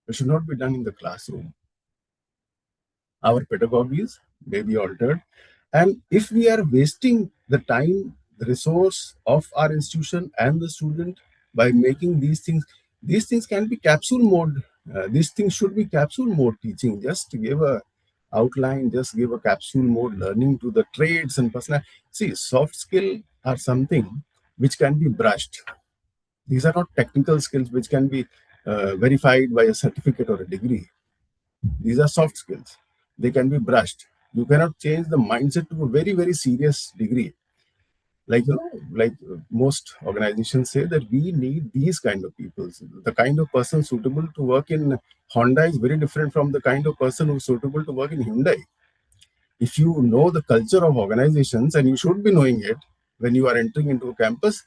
It should not be done in the classroom. Our pedagogies may be altered. And if we are wasting the time, the resource of our institution and the student by making these things can be capsule mode. These things should be capsule mode teaching. Just to give a outline, just give a capsule mode learning to the trades and personal. See, soft skill are something which can be brushed. These are not technical skills which can be verified by a certificate or a degree. These are soft skills. They can be brushed. You cannot change the mindset to a very, very serious degree. Like, most organizations say that we need these kind of people. The kind of person suitable to work in Honda is very different from the kind of person who's suitable to work in Hyundai. If you know the culture of organizations, and you should be knowing it when you are entering into a campus,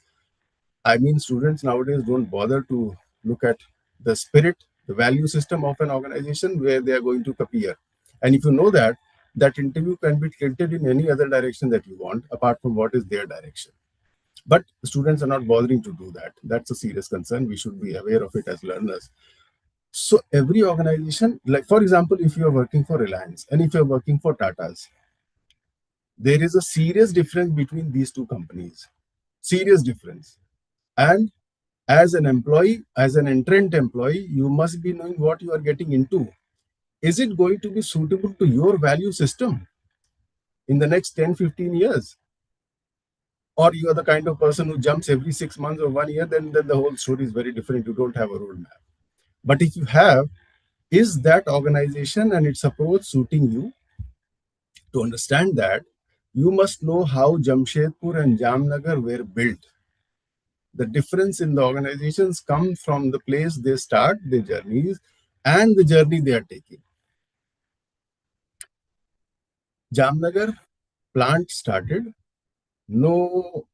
I mean, students nowadays don't bother to look at the spirit, the value system of an organization where they are going to appear. And if you know that, that interview can be tilted in any other direction that you want, apart from what is their direction. But students are not bothering to do that. That's a serious concern. We should be aware of it as learners. So every organization, like for example, if you are working for Reliance and if you're working for Tata's, there is a serious difference between these two companies. Serious difference. And as an employee, as an entrant employee, you must be knowing what you are getting into. Is it going to be suitable to your value system in the next 10, 15 years? Or you are the kind of person who jumps every 6 months or 1 year, then the whole story is very different. You don't have a roadmap. But if you have, is that organization and its approach suiting you? To understand that, you must know how Jamshedpur and Jamnagar were built. The difference in the organizations comes from the place they start their journeys and the journey they are taking. Jamnagar plant started, no,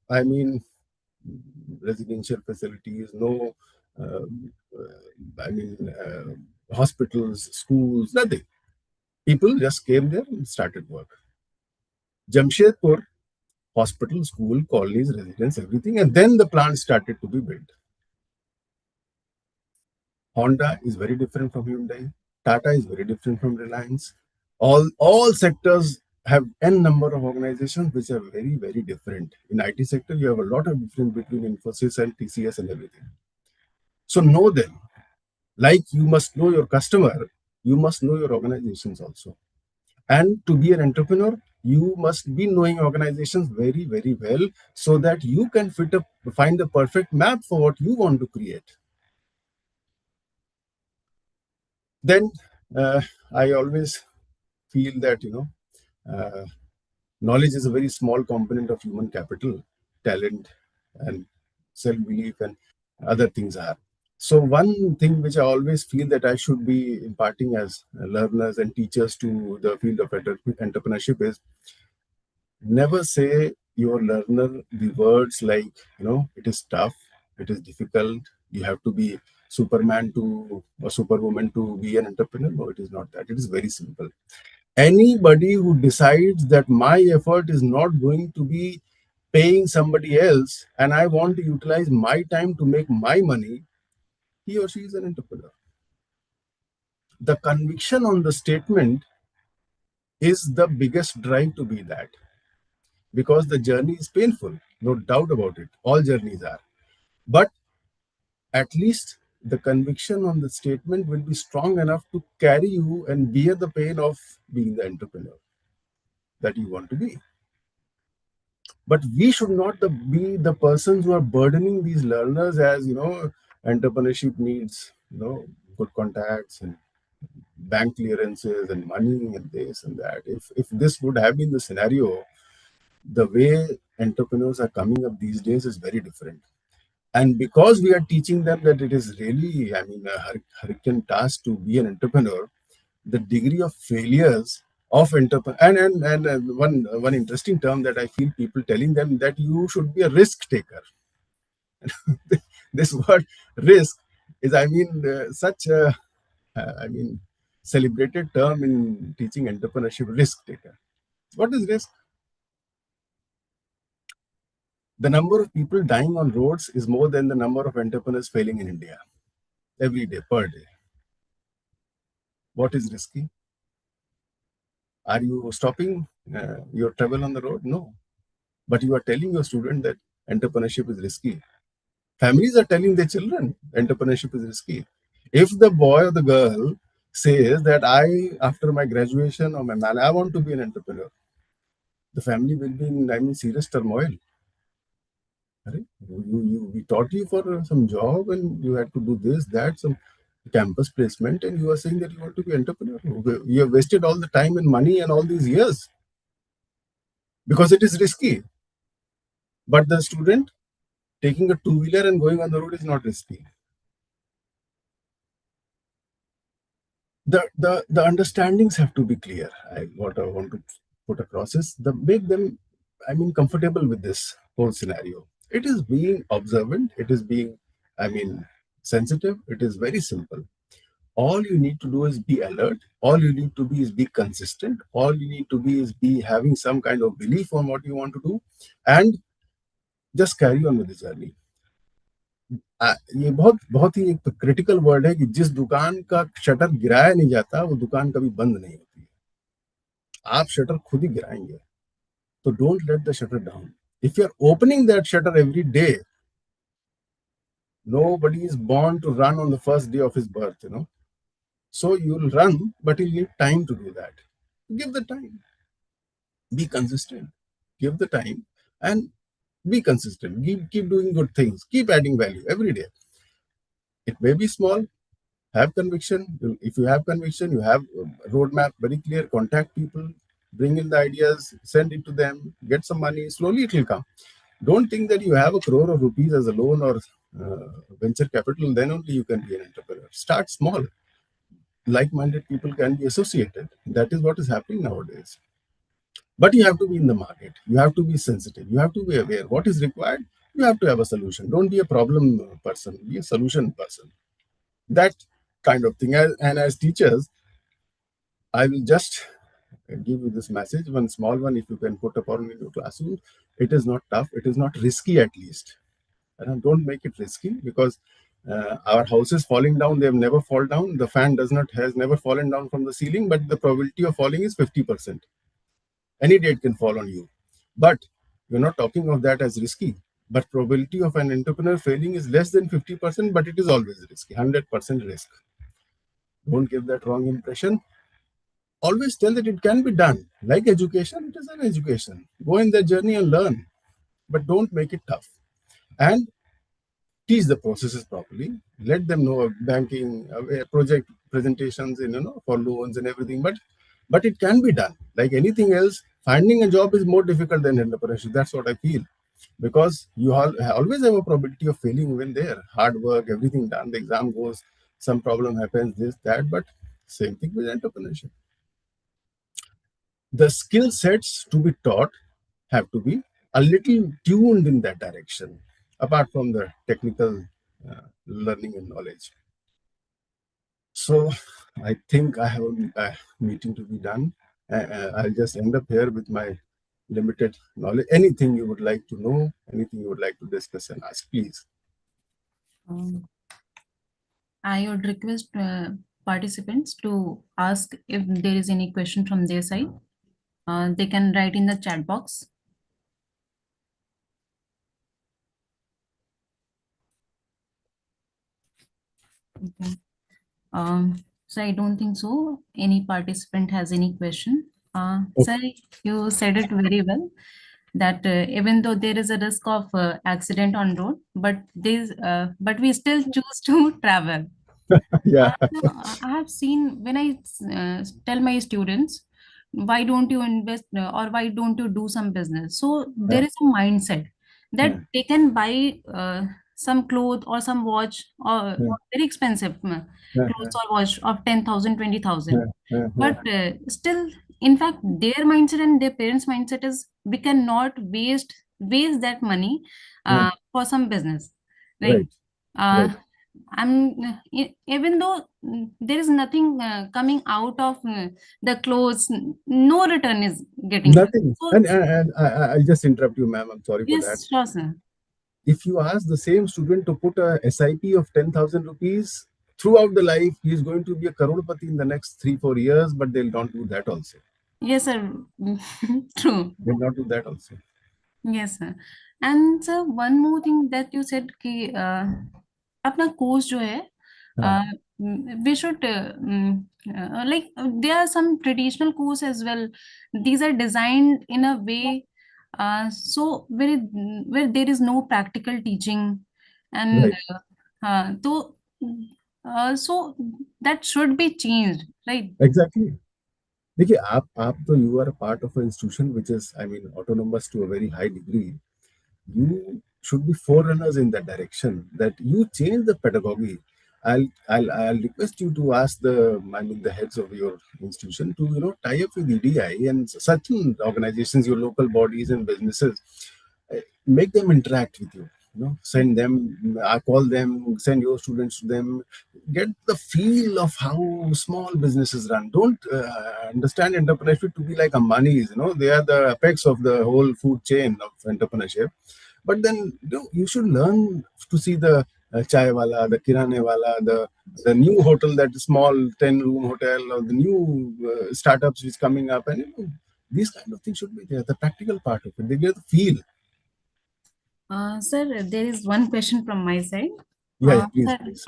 residential facilities, no, hospitals, schools, nothing. People just came there and started work. Jamshedpur, hospital, school, colonies, residence, everything, and then the plant started to be built. Honda is very different from Hyundai. Tata is very different from Reliance. All sectors have n number of organizations which are very, very different. In IT sector, you have a lot of difference between Infosys and TCS and everything. So know them. Like you must know your customer, you must know your organizations also. And to be an entrepreneur, you must be knowing organizations very, very well so that you can find the perfect map for what you want to create. Then I always feel that, knowledge is a very small component of human capital, talent, and self-belief, and other things are. So one thing which I always feel that I should be imparting as learners and teachers to the field of entrepreneurship is never say your learner the words like, it is tough, it is difficult, you have to be Superman to or Superwoman to be an entrepreneur. No, it is not that. It is very simple. Anybody who decides that my effort is not going to be paying somebody else and I want to utilize my time to make my money, he or she is an entrepreneur. The conviction on the statement is the biggest drive to be that, because the journey is painful, no doubt about it. All journeys are. But at least the conviction on the statement will be strong enough to carry you and bear the pain of being the entrepreneur that you want to be. But we should not be the persons who are burdening these learners as, entrepreneurship needs, good contacts and bank clearances and money and this and that. If this would have been the scenario, the way entrepreneurs are coming up these days is very different. And because we are teaching them that it is really, I mean, a Herculean task to be an entrepreneur, the degree of failures of entrepreneur, and one interesting term that I feel people telling them that you should be a risk taker. This word risk is, I mean, such a, I mean, celebrated term in teaching entrepreneurship. Risk taker. What is risk? The number of people dying on roads is more than the number of entrepreneurs failing in India every day, per day. What is risky? Are you stopping your travel on the road? No. But you are telling your student that entrepreneurship is risky. Families are telling their children entrepreneurship is risky. If the boy or the girl says that after my graduation or my man, I want to be an entrepreneur, the family will be in, I mean, serious turmoil. Right? We taught you for some job and you had to do this, that, some campus placement, and you are saying that you want to be entrepreneur. You have wasted all the time and money and all these years because it is risky. But the student taking a two-wheeler and going on the road is not risky. The understandings have to be clear. What I want to put across is make them, I mean, comfortable with this whole scenario. It is being observant. It is being, I mean, sensitive. It is very simple. All you need to do is be alert. All you need to be is be consistent. All you need to be is be having some kind of belief on what you want to do, and just carry on with the journey. ये बहुत बहुत ही एक critical word है कि जिस दुकान का shutter गिराया नहीं जाता वो दुकान कभी बंद नहीं होती है. आप शटर खुद ही गिराएंगे. तो don't let the shutter down. If you are opening that shutter every day, nobody is born to run on the first day of his birth, you know. So you'll run, but you'll need time to do that. Give the time. Be consistent. Give the time and be consistent. Keep doing good things. Keep adding value every day. It may be small. Have conviction. If you have conviction, you have a roadmap very clear. Contact people, bring in the ideas, send it to them, get some money. Slowly it will come. Don't think that you have a crore of rupees as a loan or venture capital, then only you can be an entrepreneur. Start small. Like-minded people can be associated. That is what is happening nowadays. But you have to be in the market. You have to be sensitive. You have to be aware. What is required? You have to have a solution. Don't be a problem person. Be a solution person. That kind of thing. And as teachers, I will just give you this message, one small one, if you can put upon in your classroom. It is not tough. It is not risky, at least. And don't make it risky, because our house is falling down. They have never fall down. The fan has never fallen down from the ceiling, but the probability of falling is 50%. Any day it can fall on you. But we're not talking of that as risky. But probability of an entrepreneur failing is less than 50%, but it is always risky, 100% risk. Don't give that wrong impression. Always tell that it can be done. Like education, it is an education. Go in that journey and learn, but don't make it tough. And teach the processes properly. Let them know banking, project presentations, for loans and everything. But it can be done. Like anything else, finding a job is more difficult than entrepreneurship. That's what I feel. Because you always have a probability of failing even there. Hard work, everything done, the exam goes, some problem happens, this, that. But same thing with entrepreneurship. The skill sets to be taught have to be a little tuned in that direction, apart from the technical learning and knowledge. So I think I have a meeting to be done. I'll just end up here with my limited knowledge. Anything you would like to know, anything you would like to discuss and ask, please. I would request participants to ask if there is any question from their side. They can write in the chat box. Okay. So I don't think so. Any participant has any question? Sir, you said it very well, that even though there is a risk of accident on road, but we still choose to travel. Yeah. So I have seen when I tell my students, why don't you invest or why don't you do some business? So Yeah. there is a mindset that Yeah. they can buy some clothes or some watch or Yeah. very expensive Yeah. clothes or watch of 10,000, twenty Yeah. thousand. Yeah. Yeah. But still, in fact, their mindset and their parents' mindset is we cannot waste that money Yeah. for some business, right? Right. Uh, Right. even though there is nothing coming out of the clothes, no return is getting. Nothing. So And I'll just interrupt you, ma'am. I'm sorry for that. yes, sure, sir. If you ask the same student to put a SIP of 10,000 rupees throughout the life, he is going to be a crorepati in the next 3-4 years, but they'll not do that also. Yes, sir. True. They'll not do that also. Yes, sir. And sir, one more thing that you said कि अपना course जो है हाँ, we should like there are some traditional course as well. These are designed in a way so where there is no practical teaching and right. so so that should be changed, right? Exactly. देखिए आप तो you are a part of an institution which is, I mean, autonomous to a very high degree. You should be forerunners in that direction, that you change the pedagogy. I'll request you to ask the heads of your institution to tie up with EDI and certain organizations, your local bodies and businesses, make them interact with you. Send them, I call them, send your students to them, get the feel of how small businesses run. Don't understand entrepreneurship to be like Ambani's. They are the apex of the whole food chain of entrepreneurship. But then you should learn to see the chai wala, the kirane wala, the new hotel, that small 10-room hotel, or the new startups which coming up, and these kind of things should be there. The practical part of it, they get the feel. Sir, there is one question from my side. Yeah, yeah, please, Sir, please.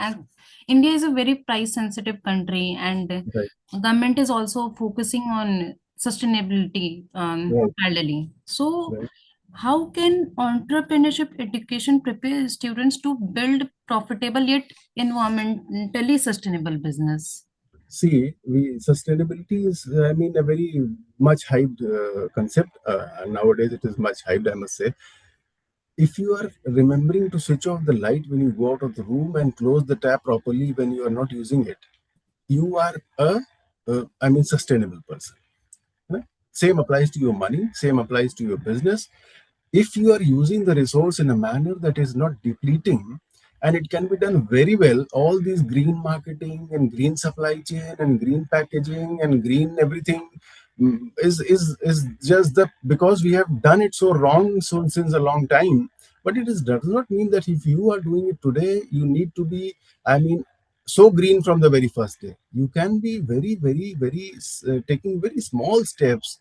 India is a very price-sensitive country, and Right, government is also focusing on sustainability right, parallelly. So, right. how can entrepreneurship education prepare students to build profitable yet environmentally sustainable business? See, sustainability is, I mean, a very much hyped concept. Nowadays, it is much hyped, I must say. If you are remembering to switch off the light when you go out of the room and close the tap properly when you are not using it, you are I mean, sustainable person. Right? Same applies to your money, same applies to your business. If you are using the resource in a manner that is not depleting, and it can be done very well, all these green marketing and green supply chain and green packaging and green everything, is just the because we have done it so wrong so since a long time. But does not mean that if you are doing it today, you need to be, I mean, so green from the very first day. You can be very, very, very taking very small steps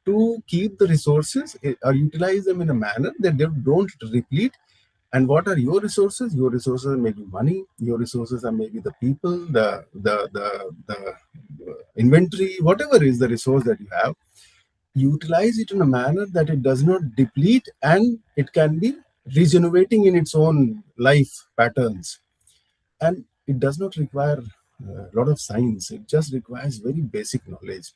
to keep the resources or utilize them in a manner that they don't replete. And what are your resources? Your resources are maybe money. Your resources are maybe the people, the inventory, whatever is the resource that you have. Utilize it in a manner that it does not deplete, and it can be regenerating in its own life patterns. And it does not require a lot of science. It just requires very basic knowledge.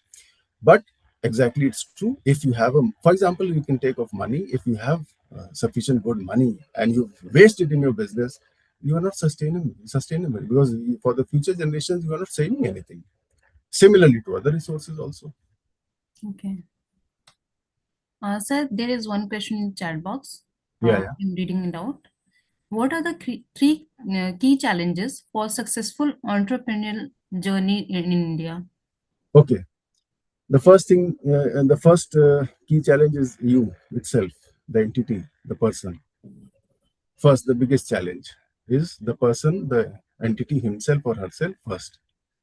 But exactly, it's true. If you have for example, you can take off money. If you have sufficient good money and you waste it in your business, you are not sustainable, because for the future generations you are not saving anything. Similarly to other resources also. Okay. Sir, there is one question in chat box. Yeah, yeah. I'm reading it out. What are the three key challenges for successful entrepreneurial journey in India? Okay. The first thing, and the first key challenge is you itself, the entity, the person. First, the biggest challenge is the person, the entity himself or herself first,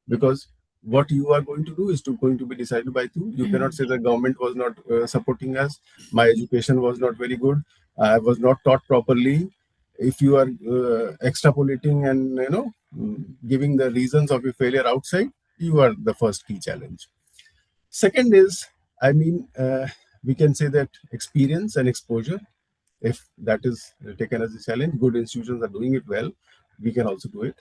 because what you are going to do is going to be decided by you. You cannot say the government was not supporting us, my education was not very good, I was not taught properly. If you are extrapolating and giving the reasons of your failure outside, you are the first key challenge. Second is, I mean, we can say that experience and exposure, if that is taken as a challenge, good institutions are doing it well, we can also do it.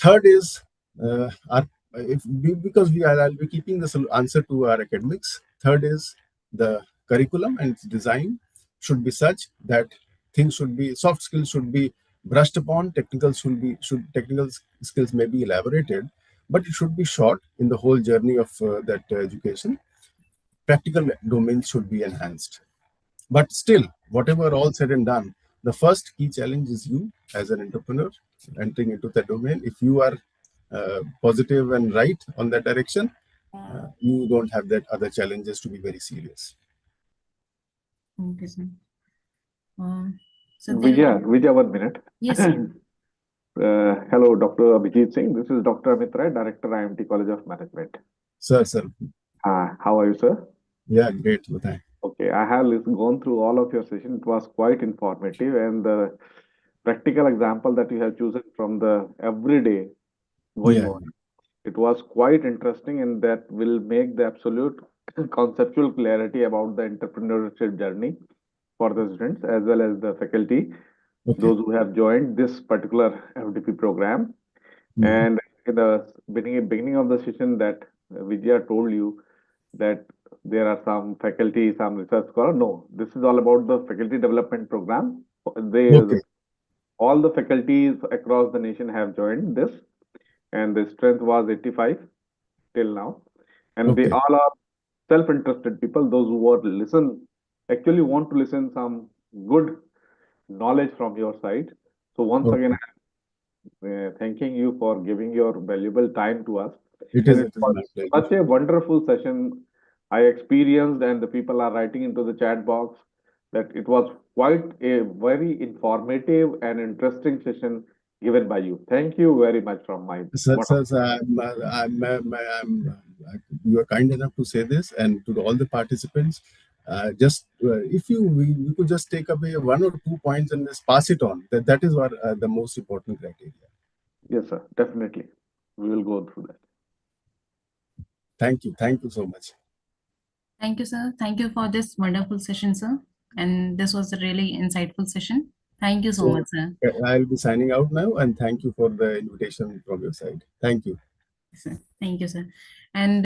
Third is because I'll be keeping this answer to our academics. Third is the curriculum and its design should be such that things should be, soft skills should be brushed upon, technical skills may be elaborated, but it should be short in the whole journey of that education. Practical domains should be enhanced. But still, whatever all said and done, the first key challenge is you as an entrepreneur entering into that domain. If you are positive and right on that direction, you don't have that other challenges to be very serious. Okay, sir. Vijaya, 1 minute. Yes, sir. Hello, Dr. Abhijit Singh. This is Dr. Amit Rai, Director, IIMT College of Management. Sir. How are you, sir? Yeah, great. Okay, I have gone through all of your session. It was quite informative, and the practical example that you have chosen from the everyday going on, it was quite interesting, and that will make the absolute conceptual clarity about the entrepreneurship journey for the students as well as the faculty, those who have joined this particular FDP program. And in the beginning of the session that Vijaya told you that there are some faculty, some research scholars. No, this is all about the faculty development program. All the faculties across the nation have joined this, and the strength was 85 till now. And they all are self-interested people, those who actually want to listen some good knowledge from your side. So once again, I'm thanking you for giving your valuable time to us. It was such a wonderful session I experienced, and the people are writing into the chat box that it was quite a very informative and interesting session given by you. Thank you very much from my Sir, you are kind enough to say this, and to all the participants, if we could just take away 1 or 2 points and just pass it on. That is what the most important criteria. Yes, sir. Definitely, we will go through that. Thank you so much. Thank you, sir. Thank you for this wonderful session, sir. And this was a really insightful session. Thank you so much, sir. I'll be signing out now, and thank you for the invitation from your side. Thank you. Thank you, sir. And